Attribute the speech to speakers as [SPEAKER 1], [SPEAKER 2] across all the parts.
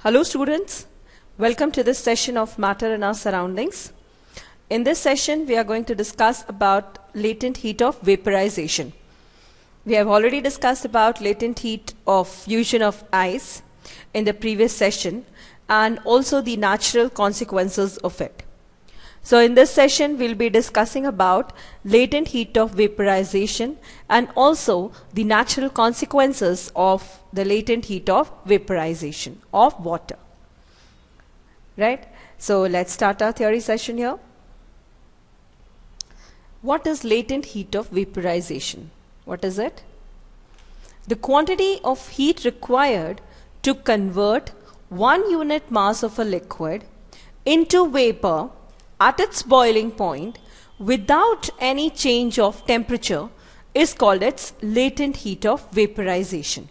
[SPEAKER 1] Hello students, welcome to this session of Matter in Our Surroundings. In this session we are going to discuss about latent heat of vaporization. We have already discussed about latent heat of fusion of ice in the previous session and also the natural consequences of it. So in this session we'll be discussing about latent heat of vaporization and also the natural consequences of the latent heat of vaporization of water. Right? So let's start our theory session here. What is latent heat of vaporization? What is it? The quantity of heat required to convert 1 unit mass of a liquid into vapor at its boiling point without any change of temperature is called its latent heat of vaporization.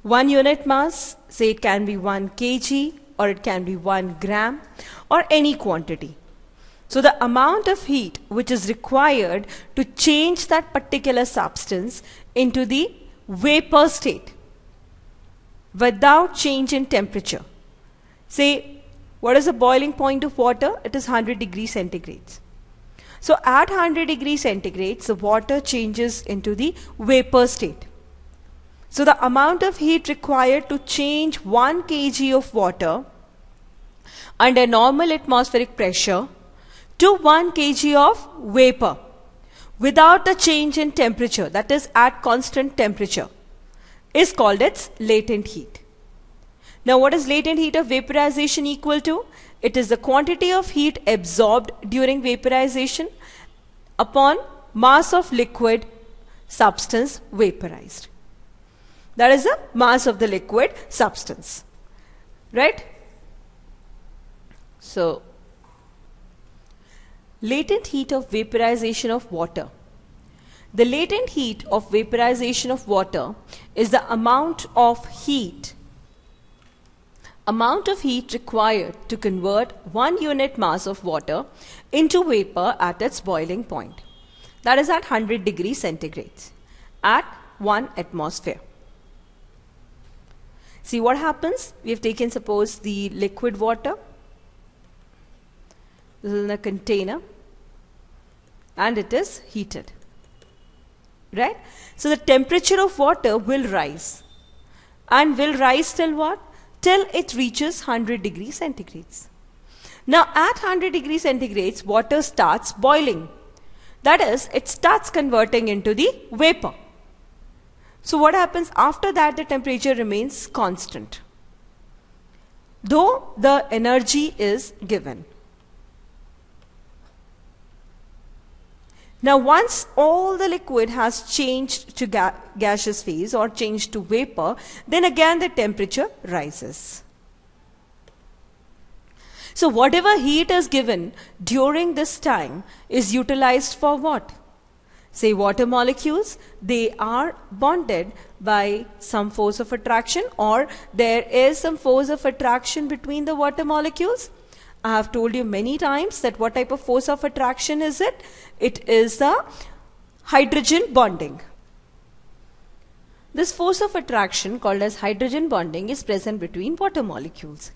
[SPEAKER 1] 1 unit mass, say it can be 1 kg or it can be 1 gram or any quantity. So the amount of heat which is required to change that particular substance into the vapor state without change in temperature. Say, what is the boiling point of water? It is 100 degrees centigrade. So at 100 degrees centigrade, the water changes into the vapor state. So the amount of heat required to change 1 kg of water under normal atmospheric pressure to 1 kg of vapor without a change in temperature, that is at constant temperature, is called its latent heat. Now what is latent heat of vaporization equal to? It is the quantity of heat absorbed during vaporization upon mass of liquid substance vaporized. That is the mass of the liquid substance. Right? So, latent heat of vaporization of water. The latent heat of vaporization of water is the amount of heat required to convert 1 unit mass of water into vapor at its boiling point. That is at 100 degrees centigrade at 1 atmosphere. See what happens? We have taken, suppose, the liquid water. This is in a container and it is heated. Right? So the temperature of water will rise. And will rise till what? Till it reaches 100 degrees centigrade. Now at 100 degrees centigrade, water starts boiling. That is, it starts converting into the vapor. So what happens after that? The temperature remains constant, though the energy is given. Now once all the liquid has changed to gaseous phase or changed to vapor, then again the temperature rises. So whatever heat is given during this time is utilized for what? Say water molecules, they are bonded by some force of attraction, or there is some force of attraction between the water molecules. I have told you many times that what type of force of attraction is it? It is the hydrogen bonding. This force of attraction called as hydrogen bonding is present between water molecules.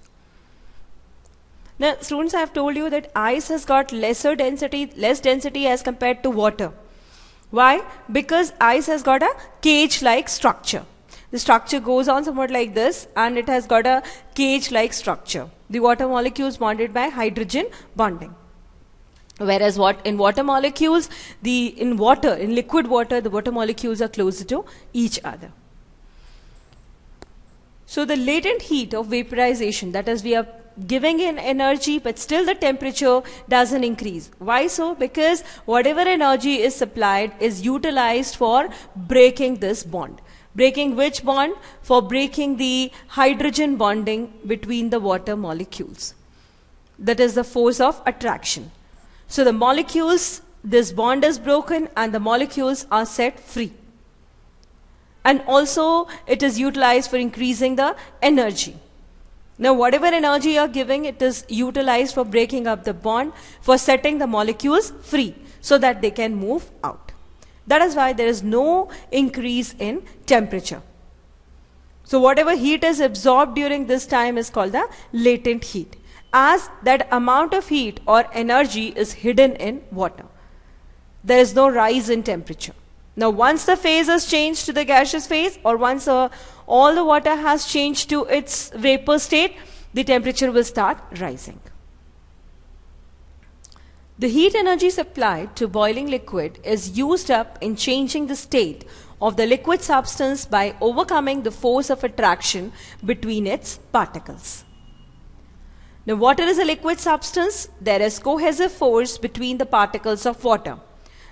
[SPEAKER 1] Now students, I have told you that ice has got less density as compared to water. Why? Because ice has got a cage-like structure. The structure goes on somewhat like this and it has got a cage-like structure. The water molecules bonded by hydrogen bonding. Whereas in liquid water, the water molecules are closer to each other. So the latent heat of vaporization, that is, we are giving in energy but still the temperature doesn't increase. Why so? Because whatever energy is supplied is utilized for breaking this bond. Breaking which bond? For breaking the hydrogen bonding between the water molecules. That is the force of attraction. So the molecules, this bond is broken and the molecules are set free. And also it is utilized for increasing the energy. Now whatever energy you are giving, it is utilized for breaking up the bond, for setting the molecules free so that they can move out. That is why there is no increase in temperature. So whatever heat is absorbed during this time is called the latent heat, as that amount of heat or energy is hidden in water. There is no rise in temperature. Now once the phase has changed to the gaseous phase, or once all the water has changed to its vapor state, the temperature will start rising. The heat energy supplied to boiling liquid is used up in changing the state of the liquid substance by overcoming the force of attraction between its particles. Now, water is a liquid substance. There is cohesive force between the particles of water.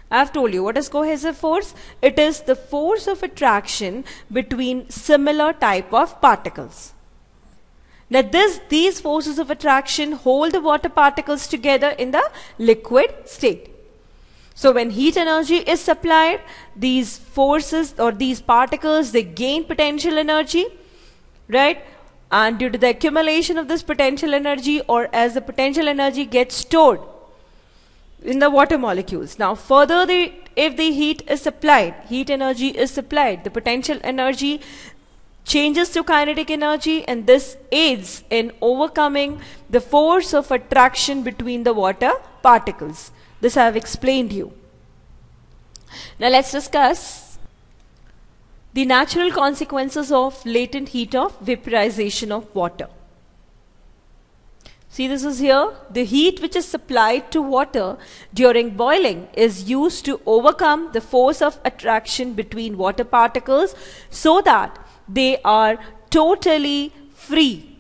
[SPEAKER 1] I have told you what is cohesive force. It is the force of attraction between similar type of particles. Now these forces of attraction hold the water particles together in the liquid state. So when heat energy is supplied, these forces or these particles, they gain potential energy, right? And due to the accumulation of this potential energy, or as the potential energy gets stored in the water molecules. Now further, if the heat is supplied, heat energy is supplied, the potential energy changes to kinetic energy, and this aids in overcoming the force of attraction between the water particles. This I have explained you. Now let's discuss the natural consequences of latent heat of vaporization of water. See, this is here. The heat which is supplied to water during boiling is used to overcome the force of attraction between water particles so that they are totally free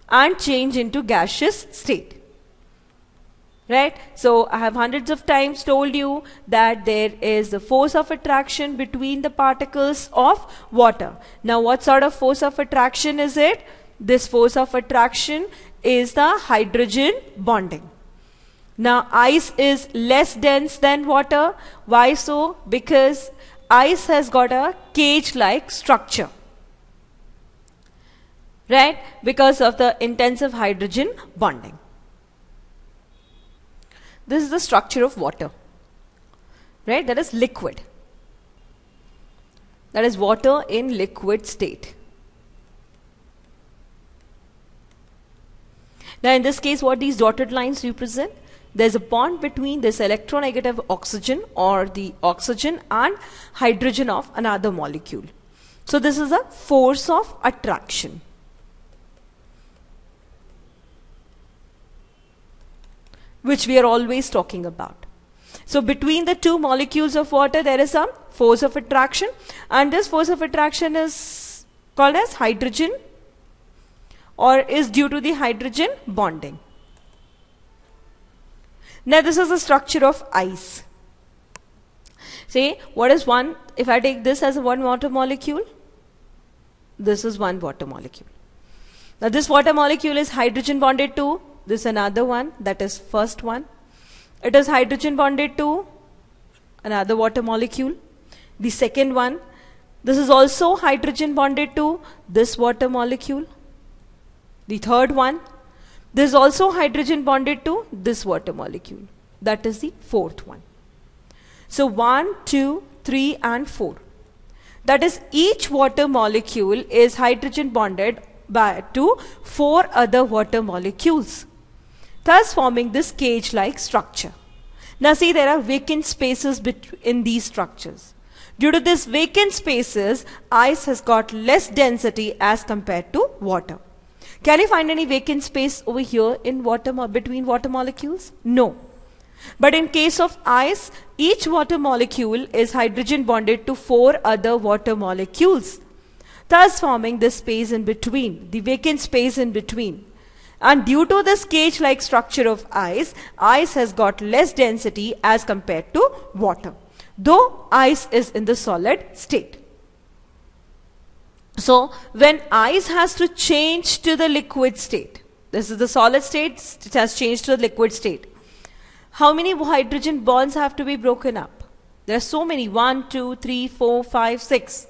[SPEAKER 1] and change into gaseous state. Right? So I have hundreds of times told you that there is the force of attraction between the particles of water. Now what sort of force of attraction is it? This force of attraction is the hydrogen bonding. Now ice is less dense than water. Why so? Because ice has got a cage-like structure. Right? Because of the intensive hydrogen bonding. This is the structure of water. Right? That is liquid. That is water in liquid state. Now in this case, what these dotted lines represent? There's a bond between this electronegative oxygen, or the oxygen and hydrogen of another molecule. So this is a force of attraction. Which we are always talking about. So between the two molecules of water, there is a force of attraction, and this force of attraction is called as hydrogen, or is due to the hydrogen bonding. Now this is the structure of ice. See, what is one? If I take this as a one water molecule, this is one water molecule. Now this water molecule is hydrogen bonded to this another one, that is first one. It is hydrogen bonded to another water molecule. The second one, this is also hydrogen bonded to this water molecule. The third one, this is also hydrogen bonded to this water molecule. That is the fourth one. So 1, 2, 3 and 4. That is, each water molecule is hydrogen bonded to 4 other water molecules, thus forming this cage-like structure. Now see, there are vacant spaces in these structures. Due to these vacant spaces, ice has got less density as compared to water. Can you find any vacant space over here in water between water molecules? No. But in case of ice, each water molecule is hydrogen bonded to 4 other water molecules, thus forming this space in between, the vacant space in between. And due to this cage-like structure of ice, ice has got less density as compared to water, though ice is in the solid state. So when ice has to change to the liquid state, this is the solid state, it has changed to the liquid state. How many hydrogen bonds have to be broken up? There are so many, 1, 2, 3, 4, 5, 6.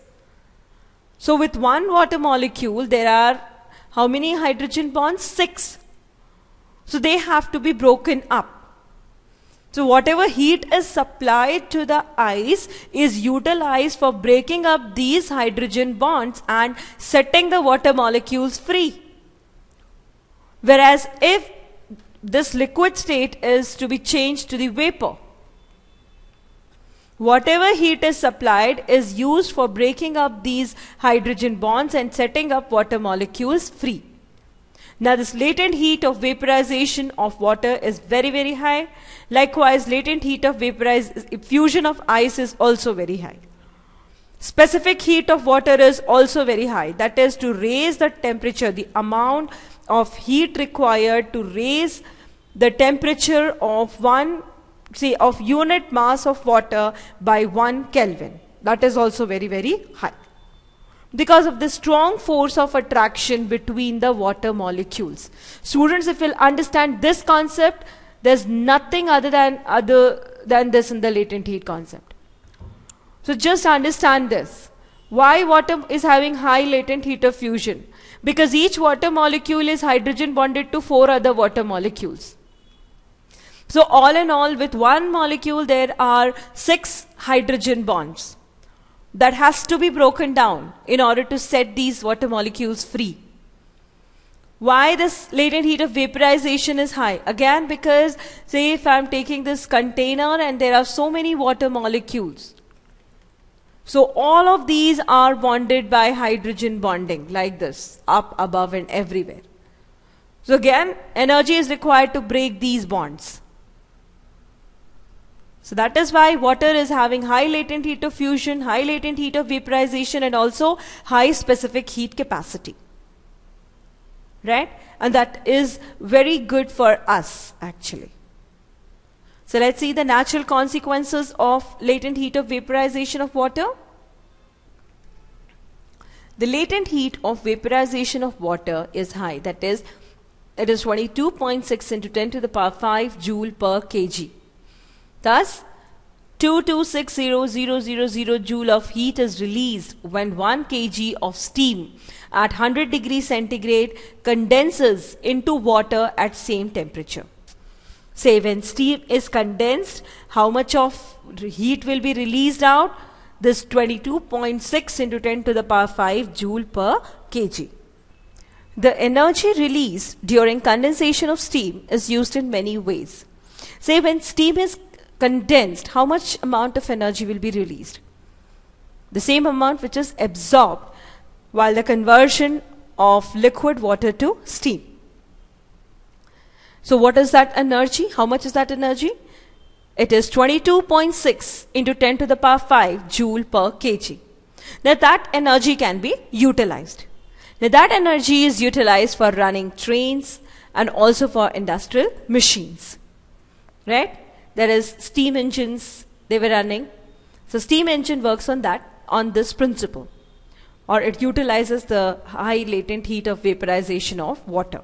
[SPEAKER 1] So with one water molecule, there are how many hydrogen bonds? 6. So they have to be broken up. So whatever heat is supplied to the ice is utilized for breaking up these hydrogen bonds and setting the water molecules free. Whereas if this liquid state is to be changed to the vapor, whatever heat is supplied is used for breaking up these hydrogen bonds and setting up water molecules free. Now this latent heat of vaporization of water is very, very high. Likewise, latent heat of fusion of ice is also very high. Specific heat of water is also very high. That is to raise the temperature, the amount of heat required to raise the temperature of of unit mass of water by 1 Kelvin. That is also very, very high, because of the strong force of attraction between the water molecules. Students, if you'll understand this concept, there's nothing other than this in the latent heat concept. So just understand this. Why water is having high latent heat of fusion? Because each water molecule is hydrogen bonded to 4 other water molecules. So all in all, with one molecule there are 6 hydrogen bonds that has to be broken down in order to set these water molecules free. Why this latent heat of vaporization is high? Again, because say if I'm taking this container and there are so many water molecules, so all of these are bonded by hydrogen bonding like this, up, above and everywhere. So again, energy is required to break these bonds. So that is why water is having high latent heat of fusion, high latent heat of vaporization, and also high specific heat capacity. Right? And that is very good for us actually. So let's see the natural consequences of latent heat of vaporization of water. The latent heat of vaporization of water is high. That is, it is 22.6 into 10 to the power 5 joule per kg. Thus, 2260000 joule of heat is released when 1 kg of steam at 100 degrees centigrade condenses into water at same temperature. Say when steam is condensed, how much of heat will be released out? This 22.6 into 10 to the power 5 joule per kg. The energy released during condensation of steam is used in many ways. Say when steam is condensed, how much amount of energy will be released? The same amount which is absorbed while the conversion of liquid water to steam. So what is that energy? How much is that energy? It is 22.6 into 10 to the power 5 joule per kg. Now that energy can be utilized. Now that energy is utilized for running trains and also for industrial machines. Right? There is steam engines they were running. So steam engine works on this principle, or it utilizes the high latent heat of vaporization of water.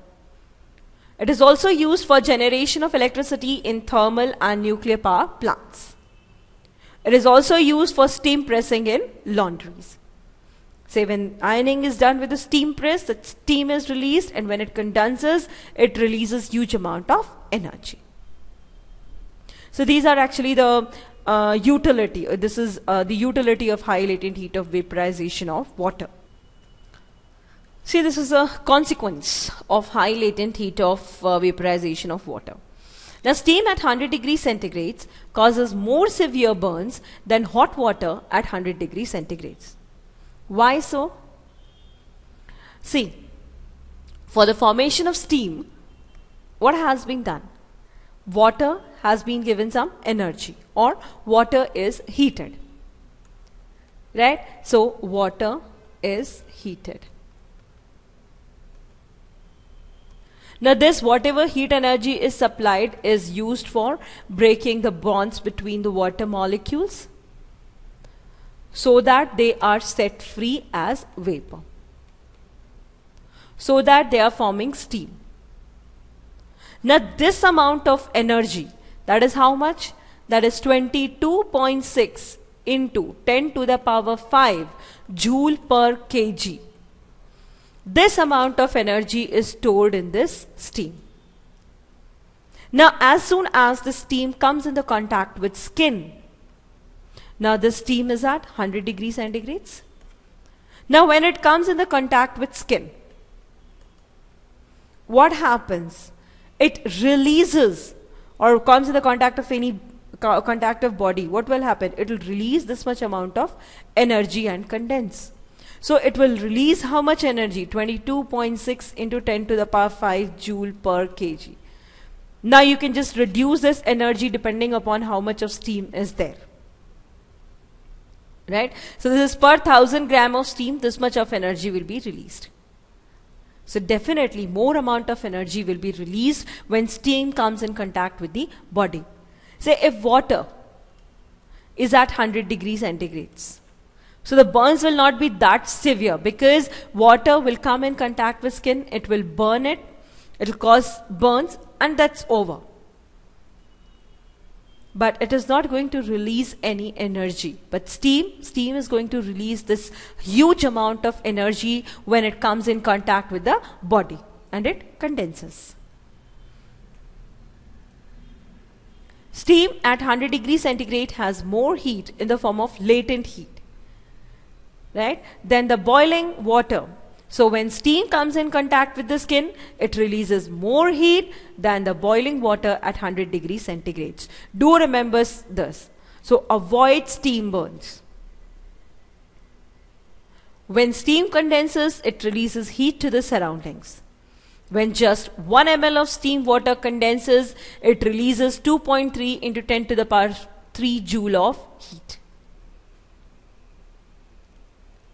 [SPEAKER 1] It is also used for generation of electricity in thermal and nuclear power plants. It is also used for steam pressing in laundries. Say when ironing is done with a steam press, the steam is released, and when it condenses, it releases huge amount of energy. So these are actually the utility. This is the utility of high latent heat of vaporization of water. See, this is a consequence of high latent heat of vaporization of water. Now, steam at 100 degrees centigrade causes more severe burns than hot water at 100 degrees centigrade. Why so? See, for the formation of steam, what has been done? Water has been given some energy, or water is heated. Right? So, water is heated. Now this whatever heat energy is supplied is used for breaking the bonds between the water molecules so that they are set free as vapor, so that they are forming steam. Now this amount of energy, that is how much? That is 22.6 into 10 to the power 5 joule per kg. This amount of energy is stored in this steam. Now as soon as the steam comes into contact with skin, now the steam is at 100 degrees centigrades. Now when it comes in the contact with skin, what happens? It releases, or comes in the contact of any contact of body. What will happen? It will release this much amount of energy and condense. So it will release how much energy? 22.6 into 10 to the power 5 joule per kg. Now you can just reduce this energy depending upon how much of steam is there. Right? So this is per 1000 gram of steam, this much of energy will be released. So definitely more amount of energy will be released when steam comes in contact with the body. Say if water is at 100 degrees centigrades, so the burns will not be that severe, because water will come in contact with skin, it will burn it, it will cause burns, and that's over. But it is not going to release any energy. But steam is going to release this huge amount of energy when it comes in contact with the body and it condenses. Steam at 100 degrees centigrade has more heat in the form of latent heat, right, than the boiling water. So when steam comes in contact with the skin, it releases more heat than the boiling water at 100 degrees centigrade. Do remember this. So avoid steam burns. When steam condenses, it releases heat to the surroundings. When just 1 ml of steam water condenses, it releases 2.3 into 10 to the power 3 joule of heat.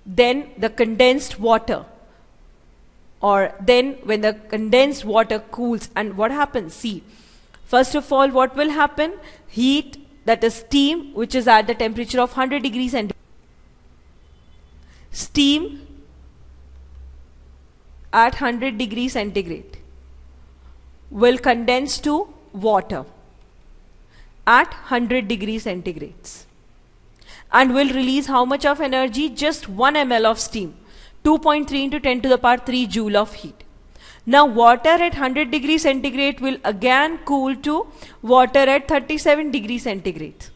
[SPEAKER 1] Then the condensed water, or then when the condensed water cools, and what happens? See, first of all, what will happen? Heat, that is steam, which is at the temperature of 100 degrees centigrade. Steam at 100 degrees centigrade will condense to water at 100 degrees centigrades and will release how much of energy? Just 1 ml of steam. 2.3 into 10 to the power 3 joule of heat. Now water at 100 degrees centigrade will again cool to water at 37 degrees centigrade.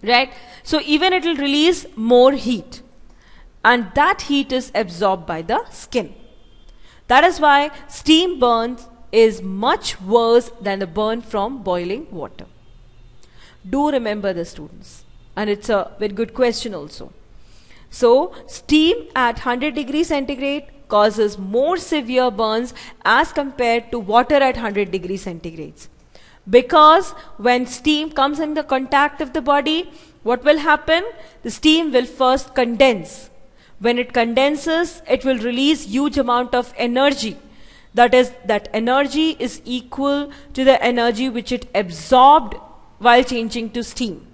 [SPEAKER 1] Right? So even it will release more heat, and that heat is absorbed by the skin. That is why steam burn is much worse than the burn from boiling water. Do remember this, students, and it's a very good question also. So steam at 100 degrees centigrade causes more severe burns as compared to water at 100 degrees centigrade. Because when steam comes in the contact of the body, what will happen? The steam will first condense. When it condenses, it will release huge amount of energy. That is, that energy is equal to the energy which it absorbed while changing to steam.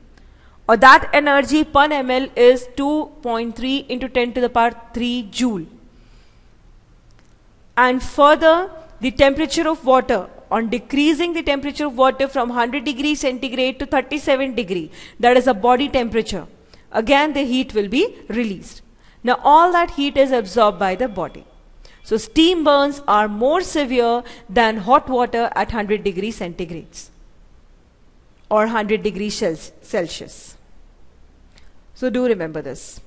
[SPEAKER 1] Or that energy per ml is 2.3 into 10 to the power 3 joule. And further, the temperature of water, on decreasing the temperature of water from 100 degrees centigrade to 37 degree, that is a body temperature, again the heat will be released. Now all that heat is absorbed by the body. So steam burns are more severe than hot water at 100 degrees centigrades or 100 degrees Celsius. So do remember this,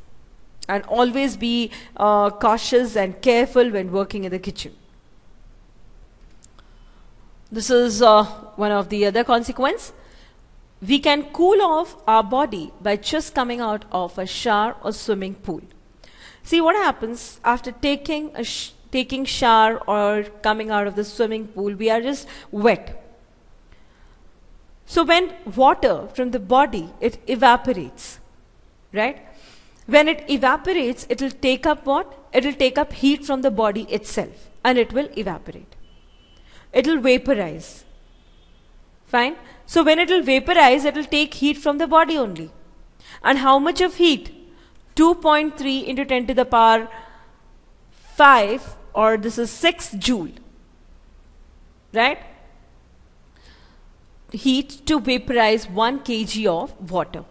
[SPEAKER 1] and always be cautious and careful when working in the kitchen. This is one of the other consequences. We can cool off our body by just coming out of a shower or swimming pool. See what happens after taking shower or coming out of the swimming pool, we are just wet. So when water from the body, it evaporates, right? When it evaporates, it will take up what? It will take up heat from the body itself, and it will evaporate. It will vaporize. Fine? So when it will vaporize, it will take heat from the body only. And how much of heat? 2.3 into 10 to the power 5, or this is 6 joule. Right? Heat to vaporize 1 kg of water.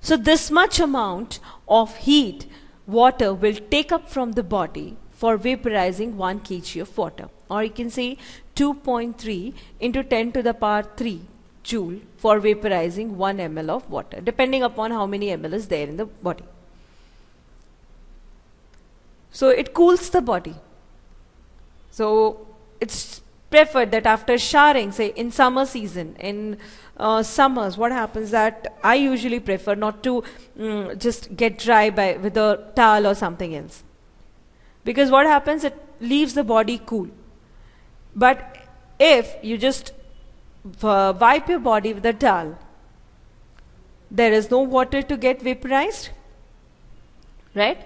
[SPEAKER 1] So this much amount of heat water will take up from the body for vaporizing 1 kg of water. or you can say 2.3 into 10 to the power 3 joule for vaporizing 1 ml of water, depending upon how many ml is there in the body. So it cools the body. So it's preferred that after showering, say in summer season, in summers, what happens that I usually prefer not to just get dry with a towel or something else. Because what happens, it leaves the body cool. But if you just wipe your body with a towel, there is no water to get vaporized, right?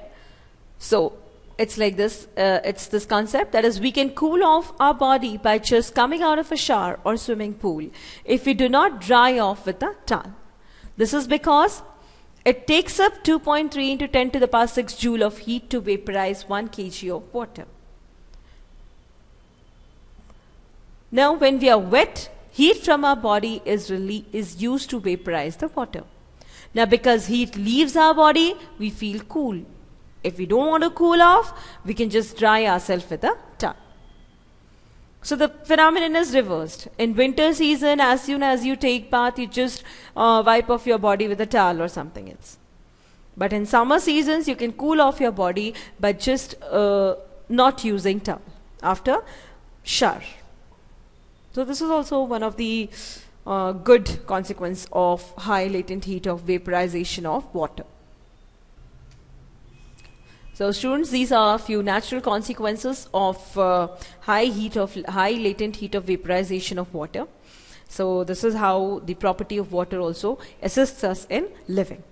[SPEAKER 1] So it's like this, it's this concept, that is, we can cool off our body by just coming out of a shower or swimming pool if we do not dry off with a towel. This is because it takes up 2.3 into 10 to the power 6 joule of heat to vaporize 1 kg of water. Now when we are wet, heat from our body is used to vaporize the water. Now because heat leaves our body, we feel cool. If we don't want to cool off, we can just dry ourselves with a towel. So the phenomenon is reversed. In winter season, as soon as you take bath, you just wipe off your body with a towel or something else. But in summer seasons, you can cool off your body by just not using towel after shower. So this is also one of the good consequence of high latent heat of vaporization of water. So students, these are a few natural consequences of high latent heat of vaporization of water. So this is how the property of water also assists us in living.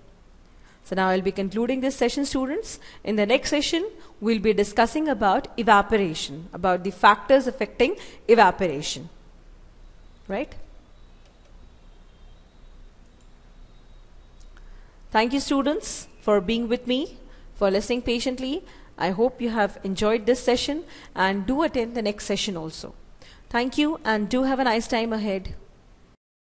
[SPEAKER 1] So now I'll be concluding this session, students. In the next session, we'll be discussing about evaporation, about the factors affecting evaporation. Right? Thank you, students, for being with me, for listening patiently. I hope you have enjoyed this session and do attend the next session also. Thank you and do have a nice time ahead.